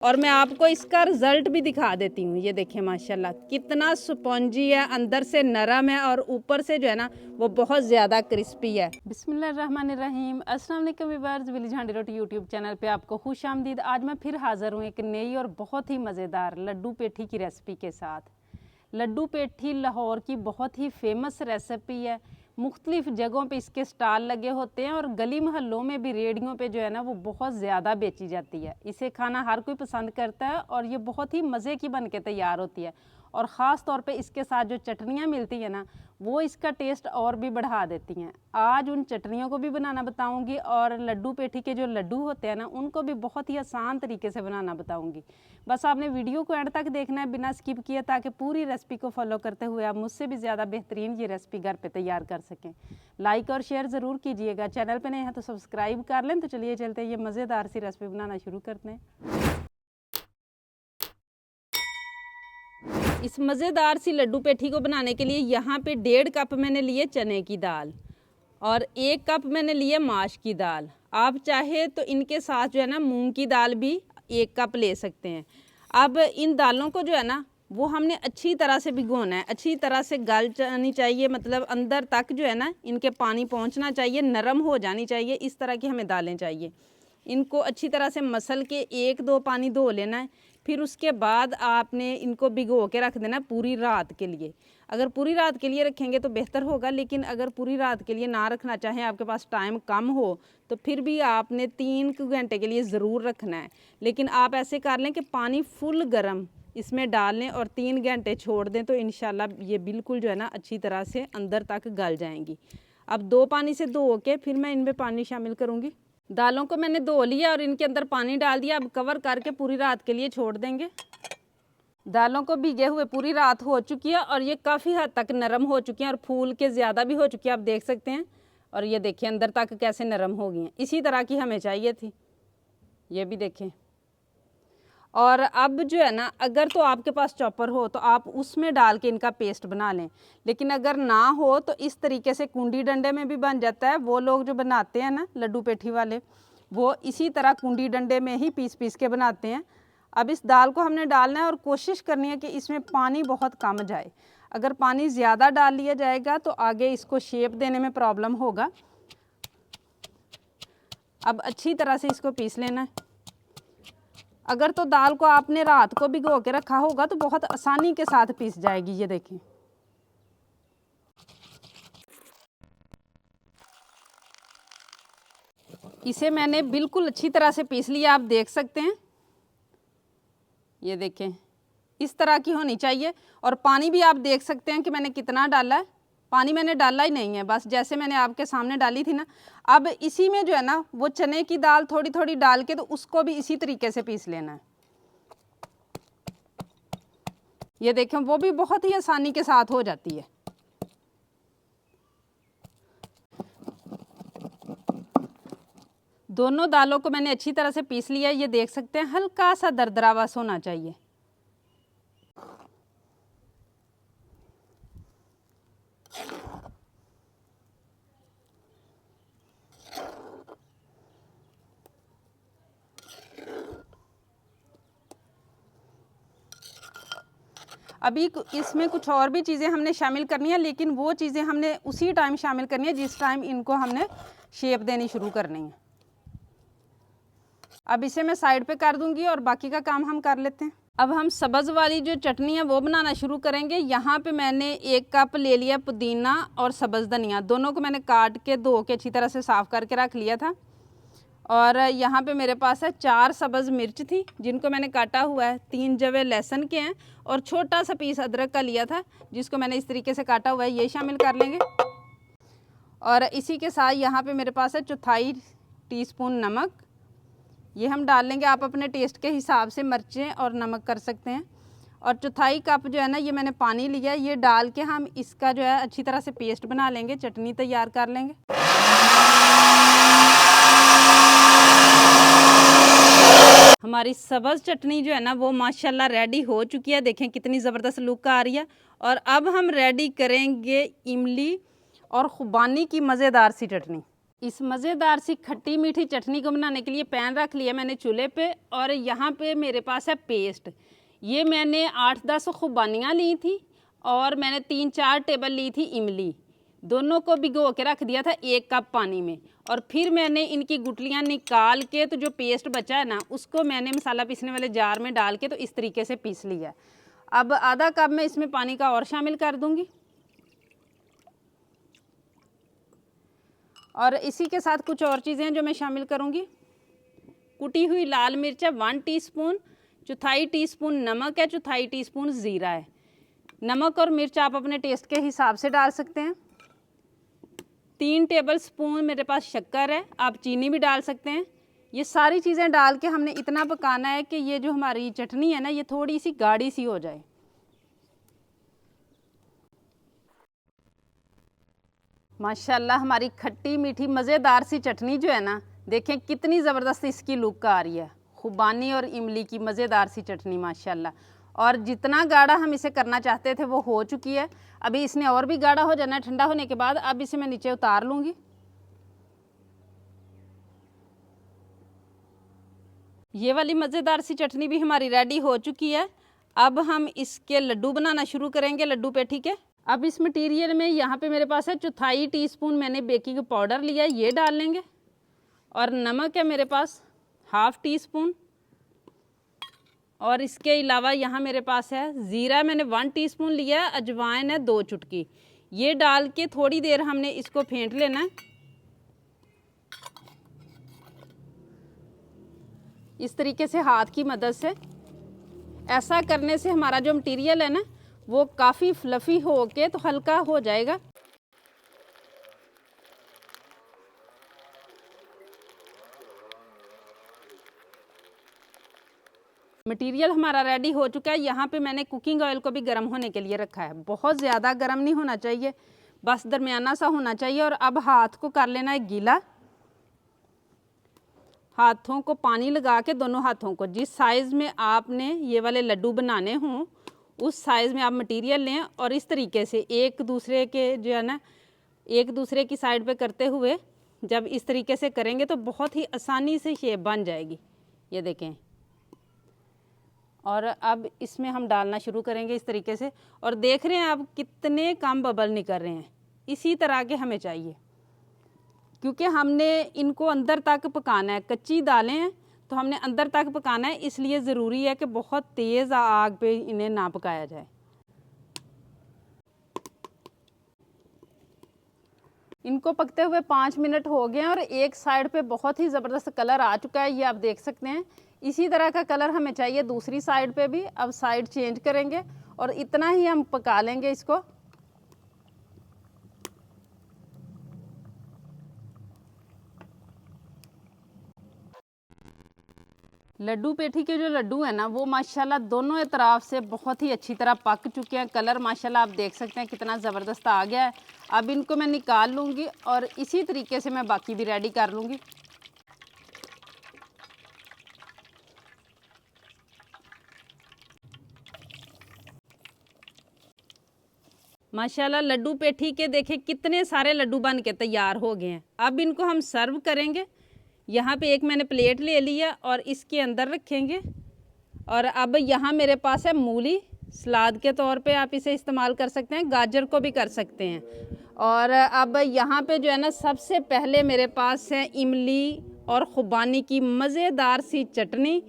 और मैं आपको इसका रिजल्ट भी दिखा देती हूँ। ये देखिए माशाल्लाह कितना स्पॉन्जी है, अंदर से नरम है और ऊपर से जो है ना वो बहुत ज़्यादा क्रिस्पी है। बिस्मिल्लाहिर्रहमानिर्रहीम, अस्सलाम वालेकुम व्यूअर्स, विलेज हांडी रोटी यूट्यूब चैनल पे आपको खुश आमदीद। आज मैं फिर हाज़िर हूँ एक नई और बहुत ही मज़ेदार लड्डू पेठी की रेसिपी के साथ। लड्डू पेठी लाहौर की बहुत ही फेमस रेसिपी है। मुख्तलिफ जगहों पे इसके स्टॉल लगे होते हैं और गली मोहल्लों में भी रेडियों पे जो है ना वो बहुत ज़्यादा बेची जाती है। इसे खाना हर कोई पसंद करता है और ये बहुत ही मज़े की बन के तैयार होती है। और ख़ास तौर पे इसके साथ जो चटनियाँ मिलती हैं ना वो इसका टेस्ट और भी बढ़ा देती हैं। आज उन चटनियों को भी बनाना बताऊंगी और लड्डू पेठी के जो लड्डू होते हैं ना उनको भी बहुत ही आसान तरीके से बनाना बताऊंगी। बस आपने वीडियो को एंड तक देखना है बिना स्किप किए, ताकि पूरी रेसिपी को फॉलो करते हुए आप मुझसे भी ज़्यादा बेहतरीन ये रेसिपी घर पे तैयार कर सकें। लाइक और शेयर ज़रूर कीजिएगा। चैनल पर नए हैं तो सब्सक्राइब कर लें। तो चलिए चलते हैं ये मज़ेदार सी रेसिपी बनाना शुरू करते हैं। इस मज़ेदार सी लड्डू पेठी को बनाने के लिए यहाँ पे 1.5 कप मैंने लिए चने की दाल और 1 कप मैंने लिए माश की दाल। आप चाहे तो इनके साथ जो है ना मूंग की दाल भी 1 कप ले सकते हैं। अब इन दालों को जो है ना वो हमने अच्छी तरह से भिगोना है, अच्छी तरह से गल जानी चाहिए, मतलब अंदर तक जो है ना इनके पानी पहुँचना चाहिए, नरम हो जानी चाहिए। इस तरह की हमें दालें चाहिए। इनको अच्छी तरह से मसल के 1-2 पानी धो लेना है। फिर उसके बाद आपने इनको भिगो के रख देना पूरी रात के लिए। अगर पूरी रात के लिए रखेंगे तो बेहतर होगा, लेकिन अगर पूरी रात के लिए ना रखना चाहें, आपके पास टाइम कम हो, तो फिर भी आपने 3 घंटे के लिए ज़रूर रखना है। लेकिन आप ऐसे कर लें कि पानी फुल गर्म इसमें डाल लें और 3 घंटे छोड़ दें, तो इंशाल्लाह ये बिल्कुल जो है ना अच्छी तरह से अंदर तक गल जाएंगी। अब 2 पानी से धो के फिर मैं इनमें पानी शामिल करूँगी। दालों को मैंने धो लिया और इनके अंदर पानी डाल दिया। अब कवर करके पूरी रात के लिए छोड़ देंगे। दालों को भिगे हुए पूरी रात हो चुकी है और ये काफ़ी हद तक नरम हो चुकी हैं और फूल के ज़्यादा भी हो चुकी है, आप देख सकते हैं। और ये देखिए अंदर तक कैसे नरम हो गई हैं। इसी तरह की हमें चाहिए थी, ये भी देखें। और अब जो है ना अगर तो आपके पास चॉपर हो तो आप उसमें डाल के इनका पेस्ट बना लें, लेकिन अगर ना हो तो इस तरीके से कुंडी डंडे में भी बन जाता है। वो लोग जो बनाते हैं ना लड्डू पेठी वाले, वो इसी तरह कुंडी डंडे में ही पीस पीस के बनाते हैं। अब इस दाल को हमने डालना है और कोशिश करनी है कि इसमें पानी बहुत कम जाए। अगर पानी ज़्यादा डाल लिया जाएगा तो आगे इसको शेप देने में प्रॉब्लम होगा। अब अच्छी तरह से इसको पीस लेना है। अगर तो दाल को आपने रात को भिगो के रखा होगा तो बहुत आसानी के साथ पीस जाएगी। ये देखें, इसे मैंने बिल्कुल अच्छी तरह से पीस लिया, आप देख सकते हैं। ये देखें इस तरह की होनी चाहिए। और पानी भी आप देख सकते हैं कि मैंने कितना डाला है। पानी मैंने डाला ही नहीं है, बस जैसे मैंने आपके सामने डाली थी ना। अब इसी में जो है ना वो चने की दाल थोड़ी थोड़ी डाल के तो उसको भी इसी तरीके से पीस लेना है। ये देखें वो भी बहुत ही आसानी के साथ हो जाती है। दोनों दालों को मैंने अच्छी तरह से पीस लिया। ये देख सकते हैं हल्का सा दरदरा बस होना चाहिए। अभी इसमें कुछ और भी चीज़ें हमने शामिल करनी है, लेकिन वो चीज़ें हमने उसी टाइम शामिल करनी है जिस टाइम इनको हमने शेप देनी शुरू करनी है। अब इसे मैं साइड पे कर दूंगी और बाकी का काम हम कर लेते हैं। अब हम सब्ज़ वाली जो चटनी है वो बनाना शुरू करेंगे। यहाँ पे मैंने 1 कप ले लिया पुदीना और सब्ज़ धनिया, दोनों को मैंने काट के धो के अच्छी तरह से साफ़ करके रख लिया था। और यहाँ पे मेरे पास है 4 सब्ज़ मिर्च थी जिनको मैंने काटा हुआ है। 3 जवे लहसुन के हैं और छोटा सा पीस अदरक का लिया था जिसको मैंने इस तरीके से काटा हुआ है, ये शामिल कर लेंगे। और इसी के साथ यहाँ पे मेरे पास है 1/4 टीस्पून नमक, ये हम डाल लेंगे। आप अपने टेस्ट के हिसाब से मिर्चें और नमक कर सकते हैं। और 1/4 कप जो है ना ये मैंने पानी लिया, ये डाल के हम इसका जो है अच्छी तरह से पेस्ट बना लेंगे, चटनी तैयार कर लेंगे। हमारी सब्ज़ चटनी जो है ना वो माशाल्लाह रेडी हो चुकी है। देखें कितनी ज़बरदस्त लुक आ रही है। और अब हम रेडी करेंगे इमली और खुबानी की मज़ेदार सी चटनी। इस मज़ेदार सी खट्टी मीठी चटनी को बनाने के लिए पैन रख लिया मैंने चूल्हे पे, और यहाँ पे मेरे पास है पेस्ट। ये मैंने 8-10 खुबानियाँ ली थी और मैंने 3-4 टेबल ली थी इमली। दोनों को भिगो के रख दिया था 1 कप पानी में, और फिर मैंने इनकी गुठलियाँ निकाल के तो जो पेस्ट बचा है ना उसको मैंने मसाला पीसने वाले जार में डाल के तो इस तरीके से पीस लिया। अब आधा कप मैं इसमें पानी का और शामिल कर दूँगी, और इसी के साथ कुछ और चीज़ें हैं जो मैं शामिल करूँगी। कुटी हुई लाल मिर्च है 1 टीस्पून, 1/4 टीस्पून नमक है, 1/4 टीस्पून ज़ीरा है। नमक और मिर्च आप अपने टेस्ट के हिसाब से डाल सकते हैं। 3 टेबल स्पून मेरे पास शक्कर है, आप चीनी भी डाल सकते हैं। ये सारी चीज़ें डाल के हमने इतना पकाना है कि ये जो हमारी चटनी है ना ये थोड़ी सी गाढ़ी सी हो जाए। माशाल्लाह हमारी खट्टी मीठी मज़ेदार सी चटनी जो है ना, देखें कितनी ज़बरदस्त इसकी लुक आ रही है। खुबानी और इमली की मज़ेदार सी चटनी माशाल्लाह। और जितना गाढ़ा हम इसे करना चाहते थे वो हो चुकी है। अभी इसने और भी गाढ़ा हो जाना है ठंडा होने के बाद। अब इसे मैं नीचे उतार लूँगी। ये वाली मज़ेदार सी चटनी भी हमारी रेडी हो चुकी है। अब हम इसके लड्डू बनाना शुरू करेंगे, लड्डू पेठी के। अब इस मटेरियल में यहाँ पे मेरे पास है 1/4 टीस्पून मैंने बेकिंग पाउडर लिया है, ये डाल लेंगे। और नमक है मेरे पास 1/2 टीस्पून, और इसके अलावा यहाँ मेरे पास है ज़ीरा मैंने 1 टीस्पून लिया है, अजवाइन है 2 चुटकी। ये डाल के थोड़ी देर हमने इसको फेंट लेना है इस तरीके से हाथ की मदद से। ऐसा करने से हमारा जो मटेरियल है ना वो काफ़ी फ्लफ़ी हो के तो हल्का हो जाएगा। मटेरियल हमारा रेडी हो चुका है। यहाँ पे मैंने कुकिंग ऑयल को भी गर्म होने के लिए रखा है। बहुत ज़्यादा गर्म नहीं होना चाहिए, बस दरमियाना सा होना चाहिए। और अब हाथ को कर लेना है गीला। हाथों को पानी लगा के दोनों हाथों को जिस साइज़ में आपने ये वाले लड्डू बनाने हों उस साइज़ में आप मटेरियल लें, और इस तरीके से एक दूसरे के जो है ना एक दूसरे की साइड पे करते हुए जब इस तरीके से करेंगे तो बहुत ही आसानी से शेप बन जाएगी। ये देखें। और अब इसमें हम डालना शुरू करेंगे इस तरीके से, और देख रहे हैं आप कितने कम बबल निकल रहे हैं। इसी तरह के हमें चाहिए, क्योंकि हमने इनको अंदर तक पकाना है। कच्ची दालें हैं तो हमने अंदर तक पकाना है, इसलिए ज़रूरी है कि बहुत तेज़ आग पे इन्हें ना पकाया जाए। इनको पकते हुए 5 मिनट हो गए हैं और एक साइड पे बहुत ही ज़बरदस्त कलर आ चुका है, ये आप देख सकते हैं। इसी तरह का कलर हमें चाहिए दूसरी साइड पे भी। अब साइड चेंज करेंगे और इतना ही हम पका लेंगे इसको। लड्डू पेठी के जो लड्डू है ना वो माशाल्लाह दोनों एतराफ़ से बहुत ही अच्छी तरह पक चुके हैं। कलर माशाल्लाह आप देख सकते हैं कितना ज़बरदस्त आ गया है। अब इनको मैं निकाल लूँगी और इसी तरीके से मैं बाकी भी रेडी कर लूँगी। माशाल्लाह लड्डू पेठी के देखें कितने सारे लड्डू बन के तैयार हो गए हैं। अब इनको हम सर्व करेंगे। यहाँ पे एक मैंने प्लेट ले लिया और इसके अंदर रखेंगे। और अब यहाँ मेरे पास है मूली, सलाद के तौर पे आप इसे इस्तेमाल कर सकते हैं, गाजर को भी कर सकते हैं। और अब यहाँ पे जो है ना सबसे पहले मेरे पास है इमली और खुबानी की मज़ेदार सी चटनी,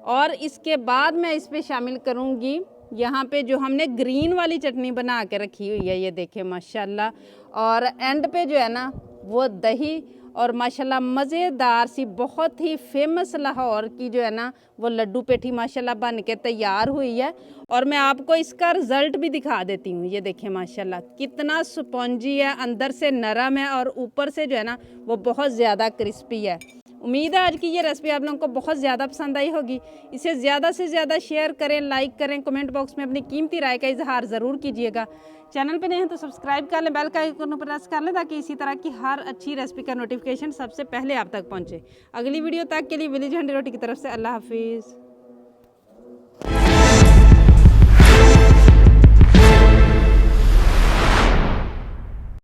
और इसके बाद मैं इस पे शामिल करूँगी यहाँ पे जो हमने ग्रीन वाली चटनी बना के रखी हुई है, ये देखें माशाल्लाह। और एंड पे जो है ना वो दही, और माशाल्लाह मज़ेदार सी बहुत ही फेमस लाहौर की जो है ना वो लड्डू पेठी माशाल्लाह बन के तैयार हुई है। और मैं आपको इसका रिज़ल्ट भी दिखा देती हूँ। ये देखें माशाल्लाह कितना स्पॉन्जी है, अंदर से नरम है और ऊपर से जो है ना वो बहुत ज़्यादा क्रिस्पी है। उम्मीद है आज की ये रेसिपी आप लोगों को बहुत ज़्यादा पसंद आई होगी। इसे ज़्यादा से ज़्यादा शेयर करें, लाइक करें, कमेंट बॉक्स में अपनी कीमती राय का इजहार ज़रूर कीजिएगा। चैनल पे नए हैं तो सब्सक्राइब कर लें, बेल का आइकन प्रेस कर लें ताकि इसी तरह की हर अच्छी रेसिपी का नोटिफिकेशन सबसे पहले आप तक पहुंचे। अगली वीडियो तक के लिए विलेज हंडी रोटी की तरफ से अल्लाह हाफिज़।